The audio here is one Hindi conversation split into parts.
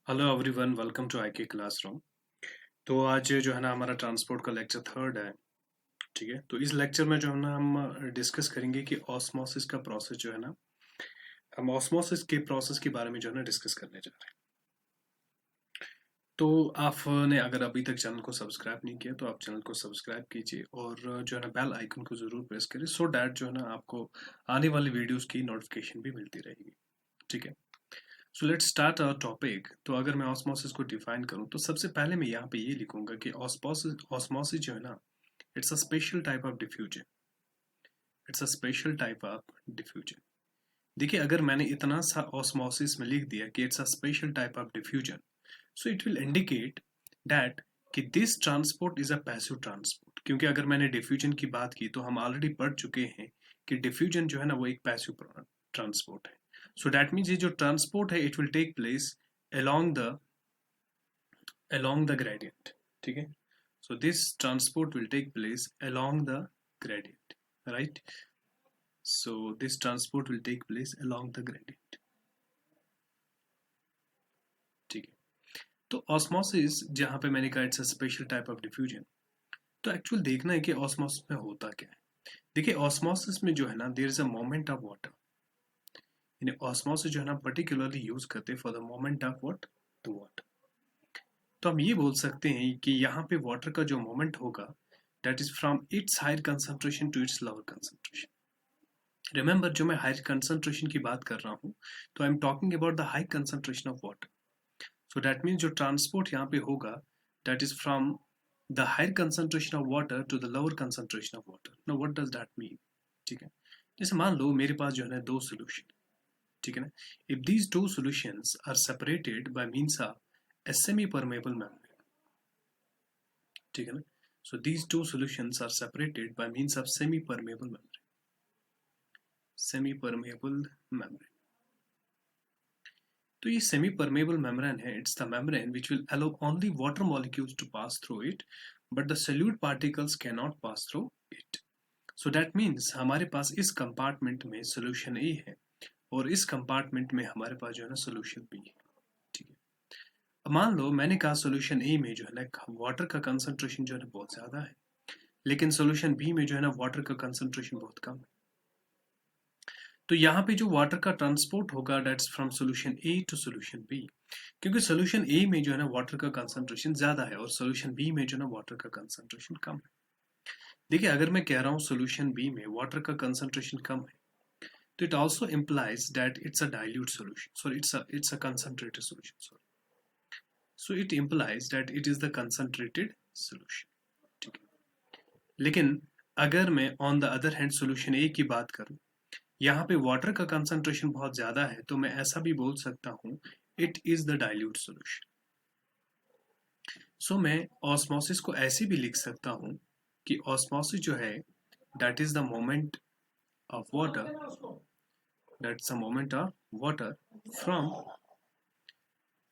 Hello everyone, welcome to IK classroom. तो आज जो है ना हमारा ट्रांसपोर्ट का लेक्चर थर्ड है। ठीक है, तो इस लेक्चर में जो है ना हम डिस्कस करेंगे कि ऑस्मोसिस का प्रोसेस जो है ना, हम ऑस्मोसिस के प्रोसेस के बारे में जो है ना डिस्कस करने जा रहे हैं। तो आपने अगर अभी तक चैनल को सब्सक्राइब नहीं किया तो आप चैनल को सब्सक्राइब कीजिए और जो है ना बेल आइकन को जरूर प्रेस करिए सो डैट जो है ना आपको आने वाली वीडियोस की नोटिफिकेशन भी मिलती रहेगी। ठीक है, so let's start our topic. तो अगर मैं ऑस्मोसिस को डिफाइन करूं तो सबसे पहले मैं यहाँ पे ये लिखूंगा कि ऑस्मोसिस जो है ना, it's a special type of diffusion. It's a special type of diffusion. देखिए, अगर मैंने इतना सा ऑस्मोसिस में लिख दिया कि it's a special type of diffusion, so it will indicate that कि this transport is a passive transport. क्योंकि अगर मैंने डिफ्यूजन की बात की तो हम ऑलरेडी पढ़ चुके हैं कि डिफ्यूजन जो है ना वो एक पैसिव ट्रांसपोर्ट है। सो दैट मीन्स ये जो ट्रांसपोर्ट है it will take place along the along the gradient. ठीक है, so this transport will take place along the gradient, right? So this transport will take place along the gradient. ठीक है, तो ऑस्मोसिस जहां पे मैंने कहा it's a special type of diffusion, तो एक्चुअल देखना है कि ऑस्मोसिस में होता क्या है। देखिए, ऑस्मोसिस में जो है ना there is a moment of water. यानी ऑस्मोसिस जो है ना पर्टिकुलरली यूज करते हैं for the moment of what, the water. तो हम ये बोल सकते हैं कि यहाँ पे वाटर का जो मोमेंट होगा that is from its higher concentration to its lower concentration. Remember, जो मैं हायर कंसंट्रेशन की बात कर रहा हूँ तो I am talking about the high concentration of water. So that means जो ट्रांसपोर्ट यहाँ पे होगा that is from the higher concentration of water to the lower concentration of water. Now what does that mean? ठीक है, जैसे मान लो मेरे पास जो है ना दो सोल्यूशन। ठीक है ना, if these two solutions are separated by means of a semi permeable membrane. ठीक है ना, so these two solutions are separated by means of semi permeable membrane. semi permeable membrane, तो ये सेमी परमेबल मेम्ब्रेन है। It's the membrane which will allow only water molecules to pass through it, but the solute particles can not pass through it. So that means हमारे पास इस कंपार्टमेंट में सोल्यूशन ए है और इस कंपार्टमेंट में हमारे पास जो है ना सोल्यूशन बी है। ठीक है, अब मान लो मैंने कहा सोल्यूशन ए में जो है ना वाटर का कंसंट्रेशन जो है ना बहुत ज्यादा है, लेकिन सोल्यूशन बी में जो है ना वाटर का कंसंट्रेशन बहुत कम है। तो यहाँ पे जो वाटर का ट्रांसपोर्ट होगा that's from solution A to solution B, क्योंकि सोल्यूशन ए में जो है ना वाटर का कंसंट्रेशन ज्यादा है और सोल्यूशन बी में जो है ना वाटर का कंसंट्रेशन कम है। देखिए, अगर मैं कह रहा हूँ सोल्यूशन बी में वाटर का कंसंट्रेशन कम है तो it also implies that it's a dilute solution, sorry it's a concentrated solution, sorry. So it implies that it is the concentrated solution. ठीक है, लेकिन अगर मैं on the other hand solution A की बात करूं, यहाँ पे वाटर का कंसंट्रेशन बहुत ज्यादा है, तो मैं ऐसा भी बोल सकता हूँ it is the dilute solution. So मैं ऑस्मोसिस को ऐसे भी लिख सकता हूँ कि ऑस्मोसिस जो है that is the moment of water, that's the moment of water from,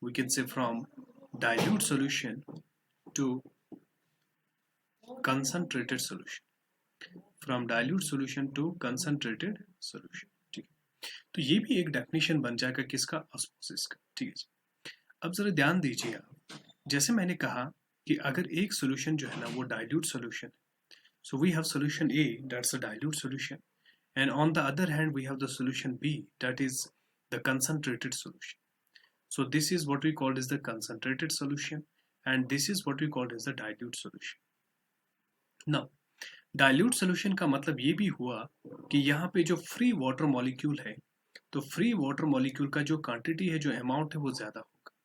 we can say from dilute solution to concentrated solution, from dilute solution to concentrated solution। ठीक है, तो ये भी एक डेफिनेशन बन जाएगा किसका, ऑस्मोसिस का। ठीक है जी, अब जरा ध्यान दीजिए आप, जैसे मैंने कहा कि अगर एक सोल्यूशन जो है ना वो dilute solution, so we have solution A that's a dilute solution, and on the other hand we have the solution B that is the concentrated solution. So this is what we call as the concentrated solution and this is what we call as the dilute solution. Now dilute solution का मतलब ये भी हुआ कि यहाँ पे जो फ्री वाटर मॉलिक्यूल है, तो फ्री वाटर मॉलिक्यूल का जो क्वांटिटी है, जो अमाउंट है वो ज्यादा होगा,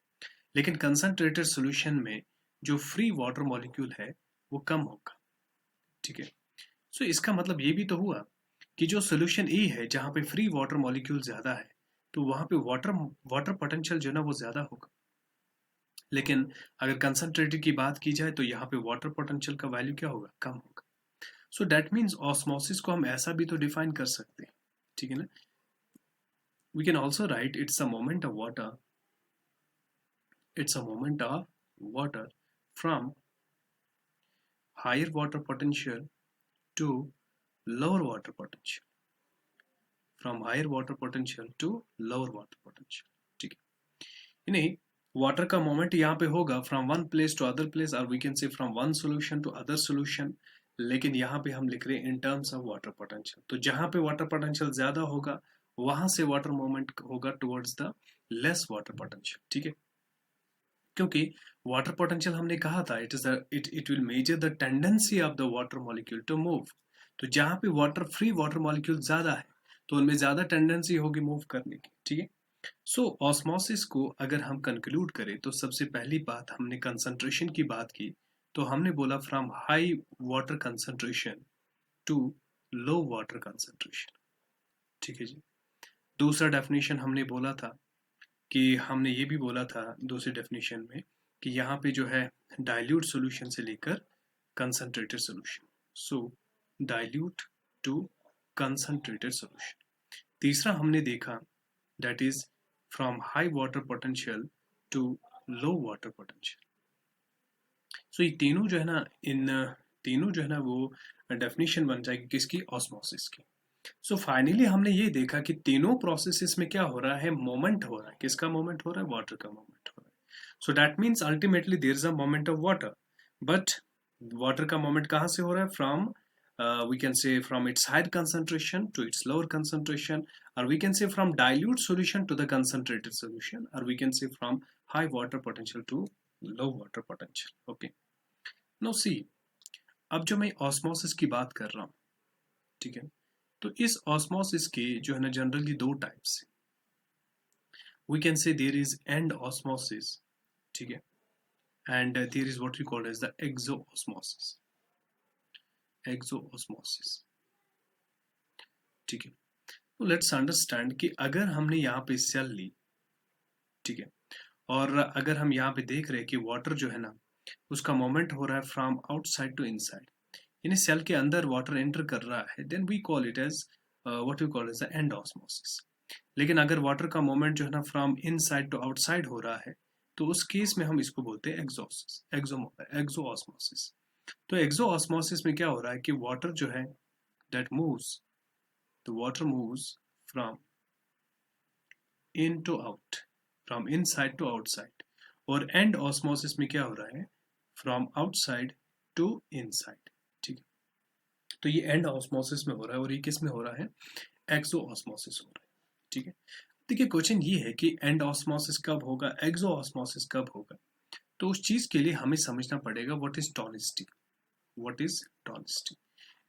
लेकिन कंसंट्रेटेड सोल्यूशन में जो फ्री वाटर मॉलिक्यूल है वो कम होगा। ठीक है, सो इसका मतलब ये भी तो हुआ कि जो सोल्यूशन ए है जहाँ पे फ्री वाटर मॉलिक्यूल ज्यादा है तो वहां पे वाटर वाटर पोटेंशियल जो है ना वो ज्यादा होगा, लेकिन अगर कंसंट्रेटेड की बात की जाए तो यहाँ पे वाटर पोटेंशियल का वैल्यू क्या होगा, कम होगा। सो दैट मीन्स ऑस्मोसिस को हम ऐसा भी तो डिफाइन कर सकते हैं। ठीक है ना, we can also write it's a moment of water, it's a moment of water from higher water potential to lower water potential, from higher water potential to lower water potential. ठीक है, नहीं, वाटर का मोमेंट यहाँ पे होगा from one place to other place, और we can say from one solution to other solution, लेकिन यहाँ पे हम लिख रहे हैं in terms of water potential. तो जहाँ पे वाटर पोटेंशियल ज्यादा होगा वहां से वाटर मोमेंट होगा towards the less water potential, ठीक है। क्योंकि वाटर पोटेंशियल हमने कहा था it will measure the tendency of the water molecule to move. तो जहाँ पे फ्री वाटर मॉलिक्यूल ज्यादा है तो उनमें ज्यादा टेंडेंसी होगी मूव करने की, ठीक है। सो ऑस्मोसिस को अगर हम कंक्लूड करें तो सबसे पहली बात हमने कंसंट्रेशन की बात की, तो हमने बोला from high water concentration to low water concentration, ठीक है जी। दूसरा डेफिनेशन हमने बोला था कि हमने ये भी बोला था दूसरी डेफिनेशन में कि यहाँ पे जो है डाइल्यूट सॉल्यूशन से लेकर concentrated solution, so dilute to concentrated solution. तीसरा हमने देखा that is from high water potential to low water potential. So ये तीनों जो है ना, इन तीनों जो है ना वो डेफिनेशन बन जाएगी किसकी, ऑस्मोसिस की। सो फाइनली हमने ये देखा कि तीनों प्रोसेसेस में क्या हो रहा है, मोमेंट हो रहा है। किसका मोमेंट हो रहा है, वाटर का मोमेंट हो रहा है। So that means ultimately there is a moment of water, but water का मोमेंट कहाँ से हो रहा है, from we can say from its higher concentration to its lower concentration, or we can say from dilute solution to the concentrated solution, or we can say from high water potential to low water potential, okay। now see, अब जो मैं ऑस्मोसिस की बात कर रहा हूँ, ठीक है, तो इस ऑस्मोसिस के जो है ना जनरली दो टाइप्स है। We can say there is endosmosis, ठीक है, and there is what we call as the exosmosis, exosmosis, ठीक है। तो लेट्स अंडरस्टैंड कि अगर हमने यहाँ पे सेल ली, ठीक है, और अगर हम यहाँ पे देख रहे हैं कि वाटर जो है ना उसका मोमेंट हो रहा है फ्रॉम आउटसाइड टू इनसाइड, यानी सेल के अंदर वाटर एंटर कर रहा है, then we call it as what we call as the endosmosis. लेकिन अगर वाटर का मोमेंट जो है ना फ्रॉम इनसाइड टू आउटसाइड हो रहा है तो उस केस में हम इसको बोलते हैं एक्सोसिस, एक्सो ऑस्मोसिस। तो एक्सो ऑस्मोसिस में क्या हो रहा है कि वाटर जो है that moves, the water moves from in to out, from inside to outside. और एंड ऑस्मोसिस में क्या हो रहा है, फ्रॉम आउटसाइड टू इनसाइड, ठीक है। तो ये एंड ऑस्मोसिस में हो रहा है और ये किस में हो रहा है, एक्सो ऑस्मोसिस हो रहा है, ठीक है। देखिए क्वेश्चन ये है कि एंड ऑस्मोसिस कब होगा, एक्सो ऑस्मोसिस कब होगा। तो उस चीज के लिए हमें समझना पड़ेगा what is tonicity, what is tonicity.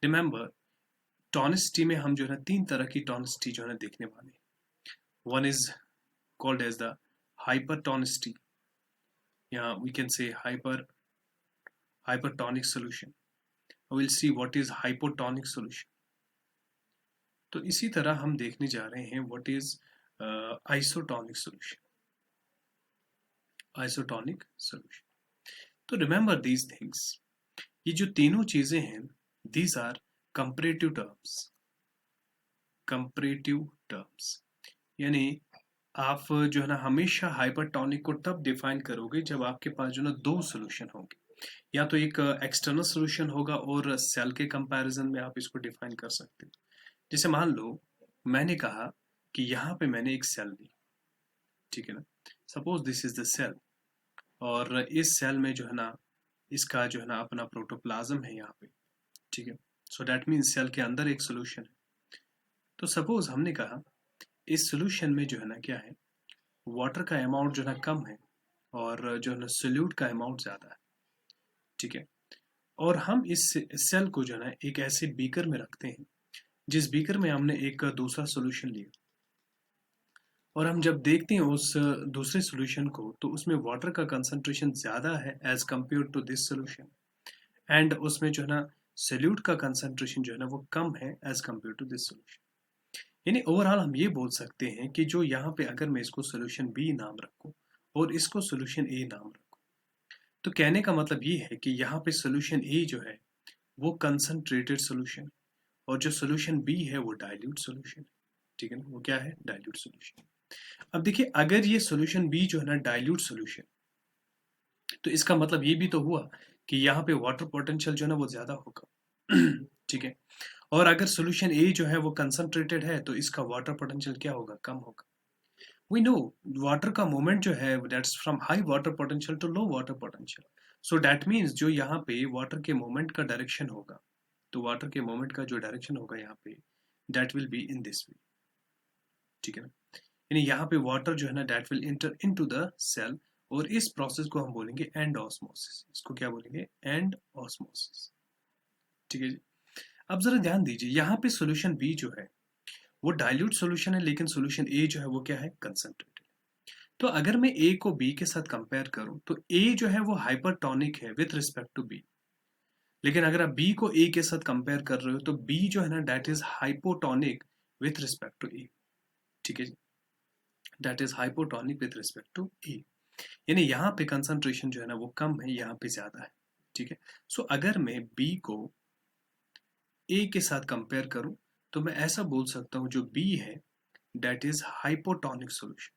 Remember, tonicity में हम जो है ना तीन तरह की टोनिसिटी जो है ना देखने वाले हैं। One is called as the hypertonicity, yeah, we can say hypertonic solution. We'll see what is hypotonic solution. तो इसी तरह हम देखने जा रहे हैं what is isotonic solution, isotonic solution. तो remember these things, ये जो तीनों चीजें हैं these are comparative terms, comparative terms, यानी आप जो है ना हमेशा हाइपरटोनिक को तब डिफाइन करोगे जब आपके पास जो ना दो सोल्यूशन होंगे, या तो एक एक्सटर्नल सोल्यूशन होगा और सेल के कंपैरिजन में आप इसको डिफाइन कर सकते हो। जैसे मान लो मैंने कहा कि यहाँ पे मैंने एक सेल ली, ठीक है ना, suppose this is the cell, और इस सेल में जो है ना इसका जो है ना अपना प्रोटोप्लाज्म है यहाँ पे, ठीक है। सो दैट मीन्स सेल के अंदर एक सोल्यूशन है। तो सपोज हमने कहा इस सोल्यूशन में जो है ना क्या है, वाटर का अमाउंट जो है ना कम है और जो है ना सोल्यूट का अमाउंट ज्यादा है, ठीक है। और हम इस सेल को जो है ना एक ऐसे बीकर में रखते हैं जिस बीकर में हमने एक दूसरा सोल्यूशन लिया, और हम जब देखते हैं उस दूसरे सोल्यूशन को तो उसमें वाटर का कंसंट्रेशन ज्यादा है as compare to this solution, and उसमें जो है ना सोल्यूट का कंसंट्रेशन जो है ना वो कम है as compare to this solution. यानी ओवरऑल हम ये बोल सकते हैं कि जो यहाँ पे अगर मैं इसको सोल्यूशन बी नाम रखूं और इसको सोल्यूशन ए नाम रखूं, तो कहने का मतलब ये है कि यहाँ पे सोल्यूशन ए जो है वो कंसंट्रेटेड सोल्यूशन, और जो सोल्यूशन बी है वो डाइल्यूट सोल्यूशन है, ठीक है ना, वो क्या है, डाइल्यूट सोल्यूशन। अब देखिए अगर ये सोल्यूशन बी जो है ना डाइल्यूट सोल्यूशन, तो इसका मतलब ये भी तो हुआ कि यहाँ पे वाटर पोटेंशियल जो है ना वो ज्यादा होगा ठीक है। और अगर सोल्यूशन ए जो है वो कंसंट्रेटेड है तो इसका वाटर पोटेंशियल क्या होगा, कम होगा। वी नो वाटर का मूवमेंट जो है that's from high water potential to low water potential, so that means जो यहाँ पे वाटर के मूवमेंट का डायरेक्शन होगा, तो वाटर के मूवमेंट का जो डायरेक्शन होगा यहाँ पे that will be in this way, ठीक है ना। यानी यहाँ पे वाटर जो है ना that will enter into the cell, और इस प्रोसेस को हम बोलेंगे एंड ऑस्मोसिस। इसको क्या बोलेंगे? एंड ऑस्मोसिस, ठीक है जी। अब जरा ध्यान दीजिए, यहाँ पे सोल्यूशन बी जो है वो डाइल्यूट सोल्यूशन है, लेकिन सोल्यूशन ए जो है वो क्या है? कंसंट्रेटेड। तो अगर मैं ए को बी के साथ कंपेयर करूं तो ए जो है वो हाइपरटोनिक है विथ रिस्पेक्ट टू बी, लेकिन अगर आप बी को ए के साथ कंपेयर कर रहे हो तो बी जो है ना that is hypotonic with respect to A, ठीक है जी। That is hypotonic with respect to A, यानी यहाँ पे कंसंट्रेशन जो है ना वो कम है, यहाँ पे ज्यादा है, ठीक है। सो अगर मैं बी को ए के साथ कंपेयर करूं तो मैं ऐसा बोल सकता हूं जो बी है that is hypotonic solution,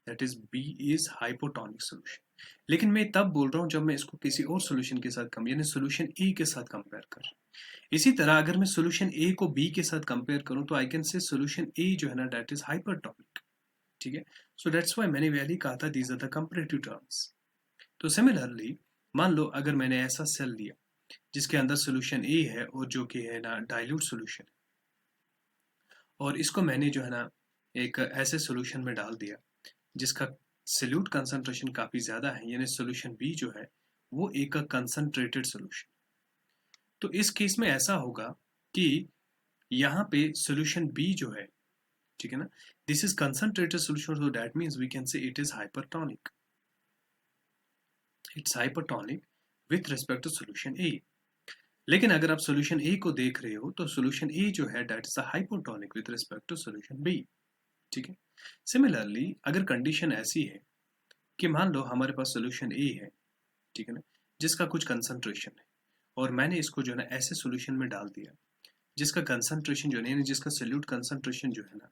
that is B is hypotonic solution. लेकिन मैं तब बोल रहा हूं जब मैं इसको किसी और सोल्यूशन के साथ यानी सोल्यूशन ए के साथ कंपेयर कर रहा हूं। इसी तरह अगर मैं सोल्यूशन ए को बी के साथ कंपेयर करूं तो I can say solution A जो है ना दैट इज हाइपरटोनिक, ठीक है। सो दैट्स व्हाई मैंने पहले कहा था these are the comparative terms. तो सिमिलरली मान लो अगर मैंने ऐसा सेल लिया जिसके अंदर सोल्यूशन ए है और जो कि है ना डाइल्यूट सोल्यूशन, और इसको मैंने जो है ना एक ऐसे सोल्यूशन में डाल दिया जिसका सल्यूट कंसंट्रेशन काफी ज्यादा है, यानी सोल्यूशन बी जो है वो एक कंसंट्रेटेड सोल्यूशन। तो इस केस में ऐसा होगा कि यहाँ पे सोल्यूशन बी जो है, ठीक है ना, this is concentrated solution, so that means we can say it is hypertonic, it's hypertonic with respect to solution A. लेकिन अगर आप सोल्यूशन ए को देख रहे हो तो सोल्यूशन ए जो है that is hypotonic with respect to solution B, ठीक है। सिमिलरली अगर कंडीशन ऐसी है कि मान लो हमारे पास सोल्यूशन ए है, ठीक है ना, जिसका कुछ कंसंट्रेशन है, और मैंने इसको जो है ना ऐसे सोल्यूशन में डाल दिया जिसका कंसंट्रेशन जो है यानी जिसका सल्यूट कंसंट्रेशन जो है ना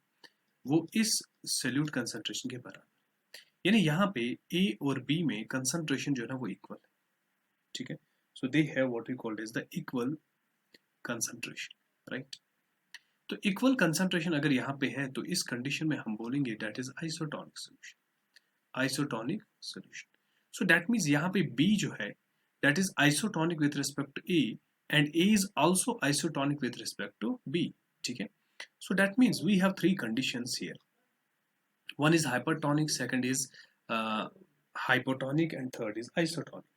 वो इस सल्यूट कंसंट्रेशन के बराबर, यानी यहाँ पे ए और बी में कंसंट्रेशन जो है ना वो इक्वल है, ठीक है। So they have what we called as the equal concentration, right. तो इक्वल कंसंट्रेशन अगर यहाँ पे है तो इस कंडीशन में हम बोलेंगे that is isotonic solution, isotonic solution. So that means यहाँ पे B जो है that is isotonic with respect to A and A is also isotonic with respect to B, ठीक है। So that means we have three conditions here. One is hypertonic, second is hypotonic and third is isotonic.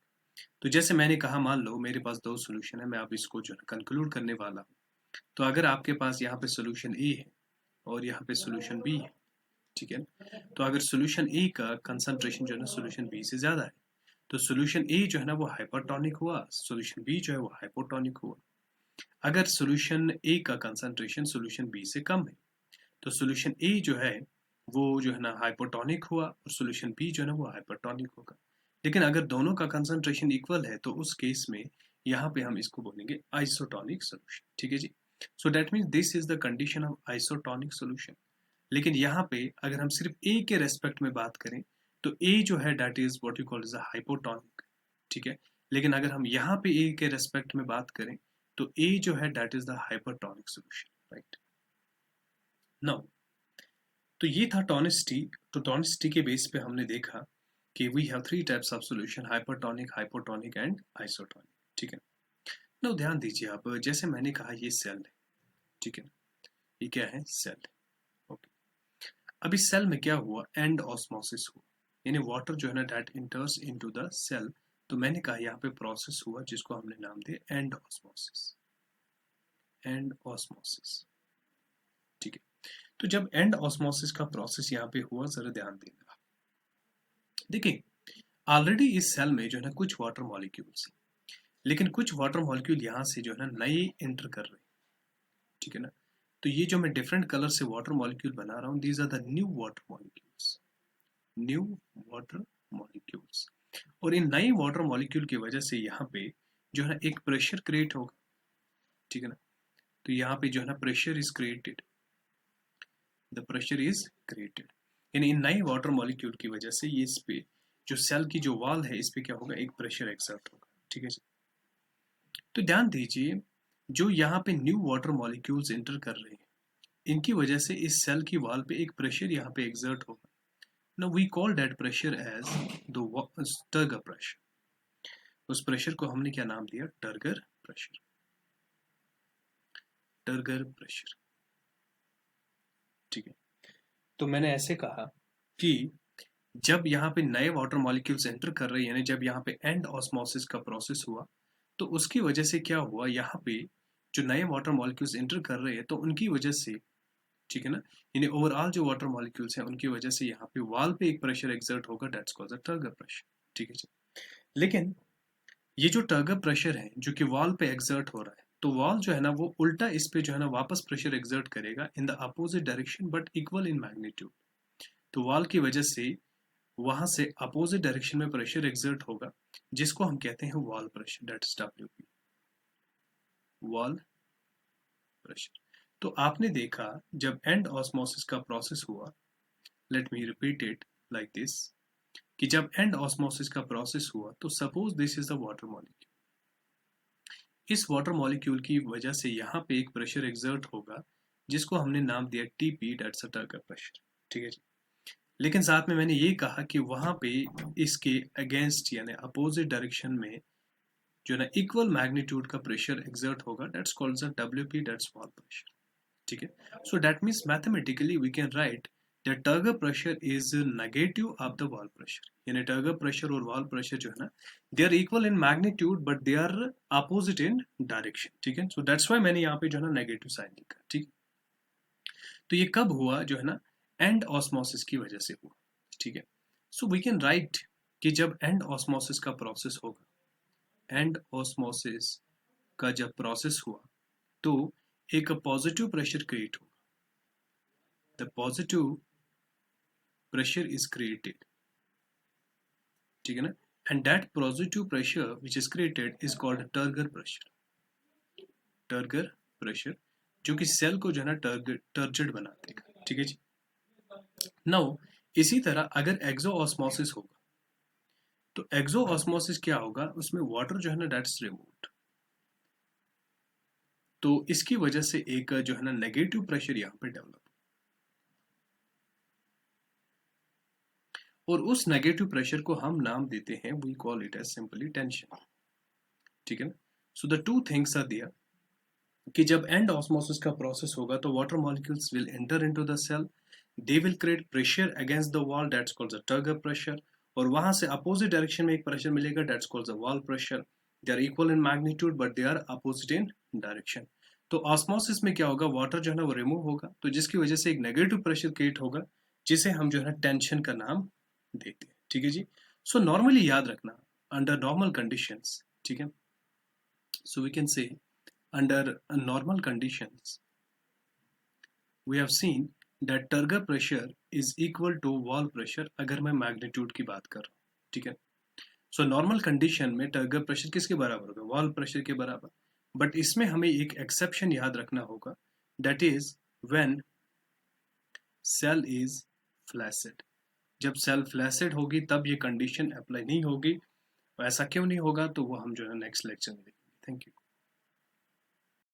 तो जैसे मैंने कहा मान लो मेरे पास दो सोल्यूशन है, मैं अब इसको जो है कंक्लूड करने वाला हूँ। तो अगर आपके पास यहाँ पे सोल्यूशन A है और यहाँ पे सोल्यूशन B है, ठीक है, तो अगर सोल्यूशन A का कंसंट्रेशन जो है ना सोल्यूशन B से ज्यादा है तो सोल्यूशन ए जो है ना वो हाइपरटोनिक हुआ, सोल्यूशन बी जो है वो हाइपोटोनिक हुआ। अगर सोल्यूशन ए का कंसंट्रेशन सोल्यूशन बी से कम है तो सोल्यूशन ए जो है वो जो है ना हाइपोटोनिक हुआ और सोल्यूशन बी जो है ना वो हाइपरटोनिक होगा। लेकिन अगर दोनों का कंसंट्रेशन इक्वल है तो उस केस में यहाँ पे हम इसको बोलेंगे आइसोटोनिक सोल्यूशन, ठीक है जी। So that means this is the condition of isotonic solution. लेकिन यहाँ पे अगर हम सिर्फ ए के रेस्पेक्ट में बात करें तो ए जो है that is what you call is a hypotonic, ठीक है। लेकिन अगर हम यहाँ पे ए के रेस्पेक्ट में बात करें तो ए जो है that is the hypertonic solution, right. Now तो ये था टोनिसिटी। तो टोनिसिटी के बेस पे हमने देखा कि we have three types of solution, hypertonic, hypotonic and isotonic, ठीक है। नाउ ध्यान दीजिए आप, जैसे मैंने कहा ये सेल है, ठीक है, ये क्या है? सेल है, ओके। अब इस सेल में क्या हुआ? एंड ऑस्मोसिस हुआ, यानी वाटर जो है ना that enters into the cell. तो मैंने कहा यहाँ पे प्रोसेस हुआ जिसको हमने नाम दिया एंड ऑस्मोसिस, एंड ऑस्मोसिस, ठीक है। तो जब एंड ऑस्मोसिस का प्रोसेस यहाँ पे हुआ, जरा ध्यान देना। देखिए ऑलरेडी इस सेल में जो है ना कुछ वाटर मॉलिक्यूल्स, लेकिन कुछ वाटर मॉलिक्यूल यहाँ से जो है ना नए एंटर कर रहे हैं, ठीक है ना। तो ये जो मैं डिफरेंट कलर से वाटर मॉलिक्यूल बना रहा हूँ, these are the new water molecules, new water molecules. और इन नए वाटर मॉलिक्यूल की वजह से यहाँ पे जो है ना एक प्रेशर क्रिएट होगा, ठीक है ना। तो यहाँ पे जो है ना pressure is created, the pressure is created, यानी इन नए वाटर मॉलिक्यूल की वजह से ये इस पे जो सेल की जो वॉल है इस पे क्या होगा? एक प्रेशर एक्सर्ट होगा, ठीक है। तो ध्यान दीजिए जो यहाँ पे न्यू वाटर मॉलिक्यूल्स एंटर कर रहे हैं इनकी वजह से इस सेल की वॉल पे एक प्रेशर यहाँ पे एक्सर्ट होगा. Now we call that pressure as the Turger pressure. उस प्रेशर को हमने क्या नाम दिया? Turgor pressure. Turgor pressure. ठीक है. तो मैंने ऐसे कहा कि जब यहाँ पे नए वाटर मॉलिक्यूल्स एंटर कर रहे हैं, यानी जब यहाँ पे एंड ऑस्मोसिस का प्रोसेस हुआ, तो उसकी वजह से क्या हुआ, यहाँ पे जो नए वाटर मॉलिक्यूल्स एंटर कर रहे हैं तो उनकी वजह से, ठीक है ना, यानी ओवरऑल जो वाटर मॉलिक्यूल्स हैं उनकी वजह से यहाँ पे वॉल पे एक प्रेशर एक्सर्ट होगा, that's called the turgor pressure. ठीक है जी. लेकिन ये जो टर्गर प्रेशर है जो कि वॉल पे एक्सर्ट हो रहा है, तो वॉल जो है ना वो उल्टा इस पे जो है ना वापस प्रेशर एक्सर्ट करेगा in the opposite direction but equal in magnitude. तो वॉल की वजह से वहां से अपोजिट डायरेक्शन में प्रेशर एक्सर्ट होगा, जिसको हम कहते हैं wall pressure, that's WP, wall pressure. तो आपने देखा जब एंड ऑस्मोसिस का प्रोसेस हुआ, let me repeat it like this, कि जब एंड ऑस्मोसिस का प्रोसेस हुआ तो suppose this is the water molecule. इस वाटर मॉलिक्यूल की वजह से यहाँ पे एक प्रेशर एक्सर्ट होगा जिसको हमने नाम दिया TP, that's a turgor pressure. ठीक है जी. लेकिन साथ में मैंने ये कहा कि वहां पे इसके अगेंस्ट यानी अपोजिट डायरेक्शन में जो ना इक्वल मैग्नीट्यूड का प्रेशर एक्सर्ट होगा, that's called the WP, that's wall pressure. ठीक है. So that means mathematically we can write that turgor pressure is negative of the wall pressure. यानी टर्गर प्रेशर और वॉल प्रेशर जो है ना they are equal in magnitude but they are opposite in direction. ठीक है. सो दैट्स वाई मैंने यहाँ पे जो है ना नेगेटिव साइन लिखा. ठीक. तो ये कब हुआ, जो है ना एंड ऑस्मोसिस की वजह से हुआ. ठीक है. सो वी कैन राइट कि जब एंड ऑस्मोसिस का प्रोसेस होगा, एंड ऑस्मोसिस का जब प्रोसेस हुआ तो एक पॉजिटिव प्रेशर क्रिएट होगा. The positive pressure is created. ठीक है ना. And that positive pressure which is created is called turgor pressure. Turgor pressure जो कि सेल को जो है ना टर्जिड बना देगा. ठीक है जी. नाउ इसी तरह अगर एक्सो ऑस्मोसिस होगा तो एक्सो ऑस्मोसिस क्या होगा, उसमें वाटर जो है ना दैट्स रिमूव्ड. तो इसकी वजह से एक जो है ना नेगेटिव प्रेशर यहाँ पे डेवलप, और उस नेगेटिव प्रेशर को हम नाम देते हैं, we call it as simply tension. ठीक है ना. So the two things are there कि जब एंड ऑस्मोसिस का प्रोसेस होगा तो water molecules will enter into the cell, they will create pressure against the wall, that's called the turgor pressure. और वहां से अपोजिट डायरेक्शन में एक प्रेशर मिलेगा, that's called the wall pressure. They are equal in magnitude but they are opposite in direction. तो ऑस्मोसिस में क्या होगा, वाटर जो है ना वो रिमूव होगा, तो जिसकी वजह से एक नेगेटिव प्रेशर क्रिएट होगा जिसे हम जो है ना टेंशन का नाम देते हैं. ठीक है जी. सो नॉर्मली याद रखना अंडर नॉर्मल कंडीशंस. ठीक है. So we can say under normal conditions we have seen that turger pressure is equal to wall pressure अगर मैं मैग्नीट्यूड की बात कर रहा हूँ. ठीक है. सो नॉर्मल कंडीशन में टर्गर प्रेशर किसके बराबर होगा, वॉल प्रेशर के बराबर. बट इसमें हमें एक एक्सेप्शन याद रखना होगा, that is when cell is flaccid. जब सेल फ्लैसिड होगी तब ये कंडीशन अप्लाई नहीं होगी. ऐसा क्यों नहीं होगा तो वो हम जो है नेक्स्ट लेक्चर में देखेंगे. Thank you.